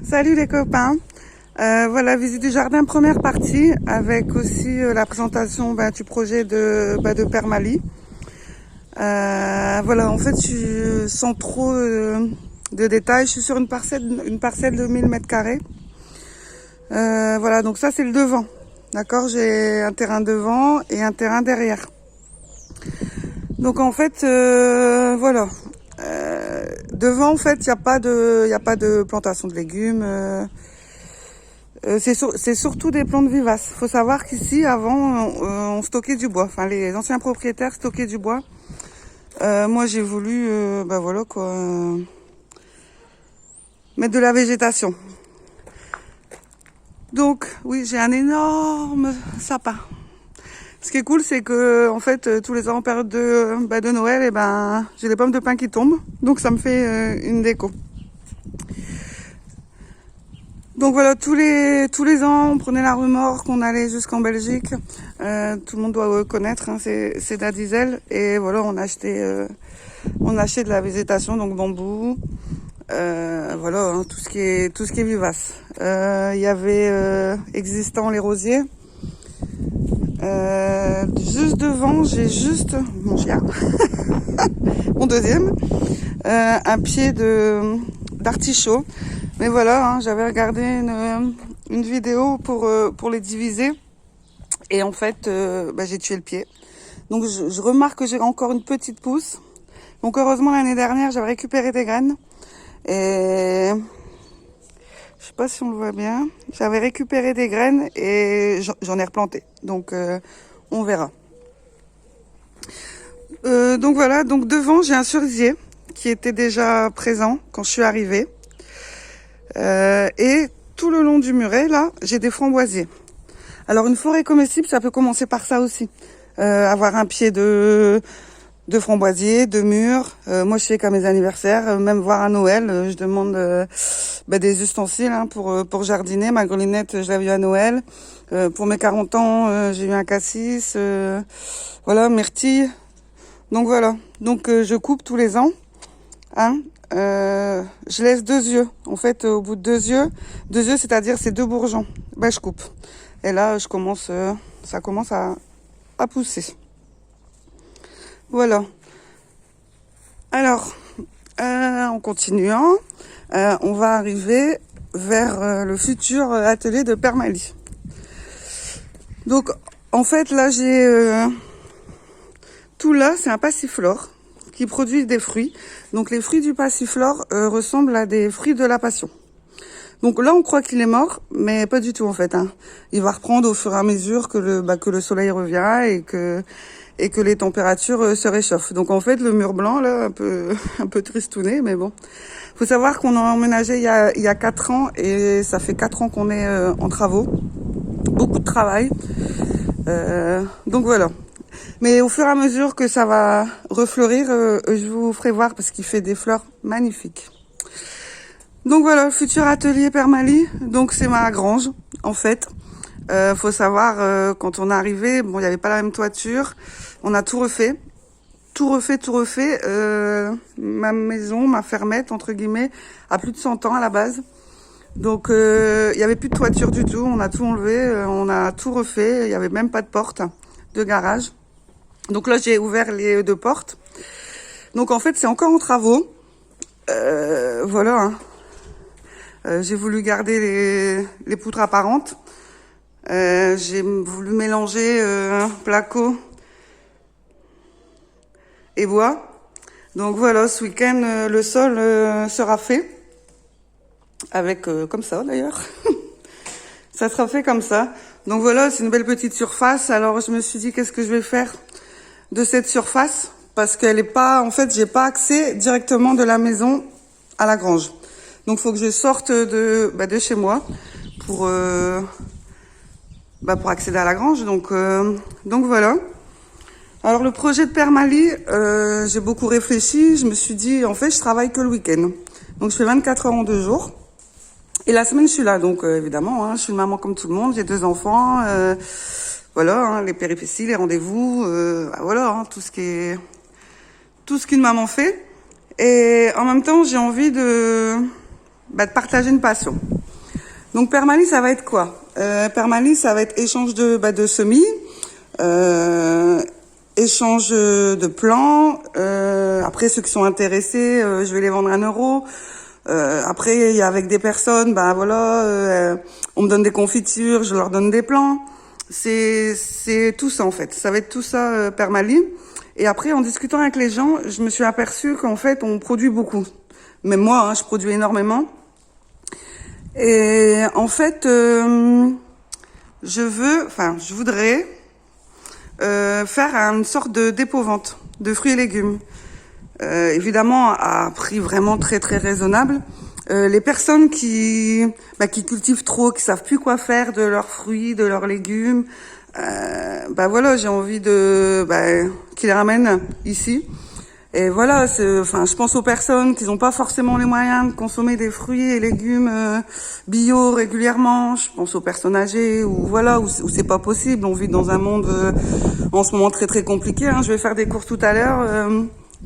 Salut les copains. Voilà, visite du jardin, première partie, avec aussi la présentation du projet de Permali. Voilà, en fait, sans trop de détails, je suis sur une parcelle de 1000 mètres carrés. Voilà, donc ça c'est le devant. D'accord, j'ai un terrain devant et un terrain derrière. Donc en fait, voilà. Devant, en fait, il n'y a pas de plantation de légumes. C'est surtout des plantes vivaces. Faut savoir qu'ici, avant, on stockait du bois. Enfin, les anciens propriétaires stockaient du bois. Moi, j'ai voulu, voilà quoi, mettre de la végétation. Donc, oui, j'ai un énorme sapin. Ce qui est cool, c'est que, en fait, tous les ans en période de Noël, j'ai les pommes de pin qui tombent. Donc, ça me fait une déco. Donc voilà, tous les ans, on prenait la remorque, on allait jusqu'en Belgique. Tout le monde doit connaître, hein, c'est Dadizel. Et voilà, on achetait de la végétation, donc bambou. Voilà, hein, tout ce qui est vivace. Il y avait existant les rosiers. Juste devant, j'ai juste mon chien, mon deuxième, un pied d'artichaut. Mais voilà, hein, j'avais regardé une vidéo pour les diviser. Et en fait, j'ai tué le pied. Donc je remarque que j'ai encore une petite pousse. Donc heureusement, l'année dernière, j'avais récupéré des graines. Et je sais pas si on le voit bien. J'avais récupéré des graines et j'en ai replanté. Donc on verra. Donc voilà, donc devant, j'ai un cerisier qui était déjà présent quand je suis arrivée. Et tout le long du muret, là, j'ai des framboisiers. Alors, une forêt comestible, ça peut commencer par ça aussi. Avoir un pied de framboisier, de mûres. Moi, je sais qu'à mes anniversaires, même voir à Noël, je demande des ustensiles pour jardiner. Ma grelinette, je l'ai vue à Noël. Pour mes 40 ans, j'ai eu un cassis. Voilà, myrtille. Donc voilà. Donc je coupe tous les ans. Hein. Je laisse 2 yeux. En fait, au bout de 2 yeux, c'est-à-dire ces 2 bourgeons. Je coupe. Et là, ça commence à pousser. Voilà. Alors, en continuant, on va arriver vers le futur atelier de Permali. Donc, en fait, là, j'ai tout là, c'est un passiflore qui produit des fruits. Donc les fruits du passiflore ressemblent à des fruits de la passion. Donc là, on croit qu'il est mort, mais pas du tout en fait. Hein. Il va reprendre au fur et à mesure que le soleil revient et que les températures se réchauffent. Donc en fait, le mur blanc là, un peu tristouné, mais bon. Faut savoir qu'on a emménagé il y a 4 ans et ça fait 4 ans qu'on est en travaux. Beaucoup de travail. Donc voilà. Mais au fur et à mesure que ça va refleurir, je vous ferai voir parce qu'il fait des fleurs magnifiques. Donc voilà, le futur atelier Permali. Donc c'est ma grange, en fait. Faut savoir, quand on est arrivé, il n'y avait pas la même toiture. On a tout refait. Tout refait. Ma maison, ma fermette, entre guillemets, a plus de 100 ans à la base. Donc il n'y avait plus de toiture du tout. On a tout enlevé, on a tout refait. Il n'y avait même pas de porte de garage. Donc là, j'ai ouvert les 2 portes. Donc en fait, c'est encore en travaux. Voilà. Hein. J'ai voulu garder les poutres apparentes. J'ai voulu mélanger placo et bois. Donc voilà, ce week-end, le sol sera fait. Avec comme ça d'ailleurs. Ça sera fait comme ça. Donc voilà, c'est une belle petite surface. Alors je me suis dit, qu'est-ce que je vais faire de cette surface, parce qu'elle est pas, en fait, j'ai pas accès directement de la maison à la grange. Donc, faut que je sorte de chez moi pour accéder à la grange. Donc voilà. Alors, le projet de Permali, j'ai beaucoup réfléchi. Je me suis dit, en fait, je travaille que le week-end. Donc, je fais 24 heures en 2 jours. Et la semaine, je suis là. Donc, évidemment, hein, je suis une maman comme tout le monde. J'ai 2 enfants. Voilà, hein, les péripéties, les rendez-vous, voilà, hein, tout ce qu'une maman fait. Et en même temps, j'ai envie de de partager une passion. Donc Permalis, ça va être quoi? Permalis, ça va être échange de semis, échange de plants. Après, ceux qui sont intéressés, je vais les vendre à 1 €. Après, il y a avec des personnes, voilà, on me donne des confitures, je leur donne des plants. C'est tout ça en fait. Ça va être tout ça Permalis. Et après, en discutant avec les gens, je me suis aperçue qu'en fait, on produit beaucoup. Même moi, hein, je produis énormément. Et en fait, je voudrais faire une sorte de dépôt-vente de fruits et légumes. Évidemment, à prix vraiment très très raisonnable. Les personnes qui cultivent trop, qui savent plus quoi faire de leurs fruits, de leurs légumes, voilà, j'ai envie qu'ils les ramènent ici. Et voilà, je pense aux personnes qui n'ont pas forcément les moyens de consommer des fruits et légumes bio régulièrement. Je pense aux personnes âgées où c'est pas possible. On vit dans un monde en ce moment très très compliqué. Hein. Je vais faire des courses tout à l'heure.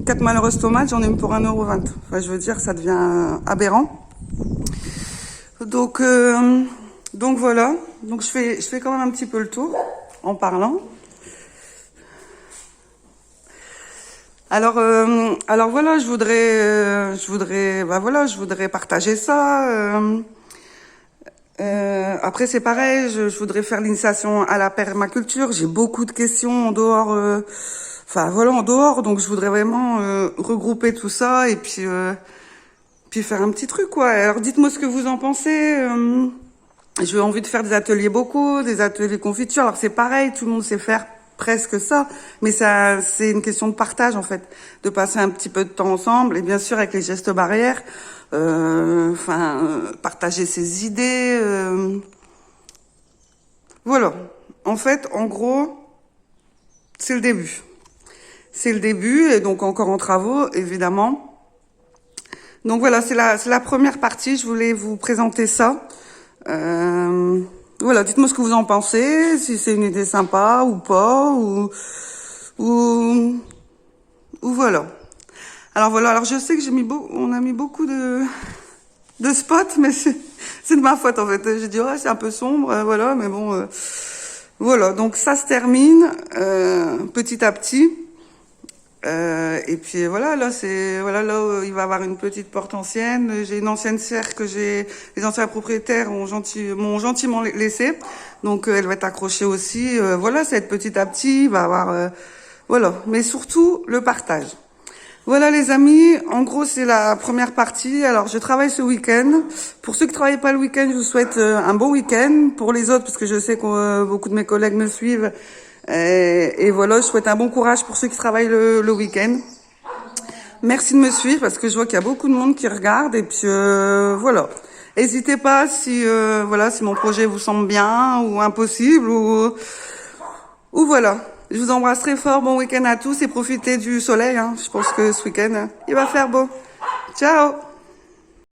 4 malheureuses tomates, j'en ai une pour 1,20 €. Enfin, je veux dire, ça devient aberrant. Donc voilà. Donc je fais quand même un petit peu le tour en parlant. Alors voilà, je voudrais partager ça. Après c'est pareil, je voudrais faire l'initiation à la permaculture. J'ai beaucoup de questions en dehors, en dehors. Donc je voudrais vraiment regrouper tout ça et puis faire un petit truc quoi. Alors dites-moi ce que vous en pensez. J'ai envie de faire des ateliers bocaux, des ateliers confiture. Alors c'est pareil, tout le monde sait faire presque ça, mais ça c'est une question de partage en fait, de passer un petit peu de temps ensemble et bien sûr avec les gestes barrières, partager ses idées, voilà. En fait, en gros, c'est le début. C'est le début et donc encore en travaux évidemment. Donc voilà, c'est la première partie. Je voulais vous présenter ça. Voilà, dites-moi ce que vous en pensez, si c'est une idée sympa ou pas, ou voilà. Alors je sais que on a mis beaucoup de spots, mais c'est de ma faute en fait. J'ai dit c'est un peu sombre, voilà, mais bon, voilà. Donc ça se termine petit à petit. Et puis voilà, là où il va y avoir une petite porte ancienne. J'ai une ancienne serre que les anciens propriétaires m'ont gentiment laissée. Donc elle va être accrochée aussi. Voilà, ça va être petit à petit, il va y avoir voilà, mais surtout le partage. Voilà les amis, en gros c'est la première partie. Alors je travaille ce week-end. Pour ceux qui travaillent pas le week-end, je vous souhaite un bon week-end. Pour les autres, parce que je sais que beaucoup de mes collègues me suivent. Et voilà, je souhaite un bon courage pour ceux qui travaillent le week-end. Merci de me suivre parce que je vois qu'il y a beaucoup de monde qui regarde. Et puis voilà. N'hésitez pas si mon projet vous semble bien ou impossible ou voilà. Je vous embrasse très fort. Bon week-end à tous et profitez du soleil. Hein. Je pense que ce week-end, il va faire beau. Ciao!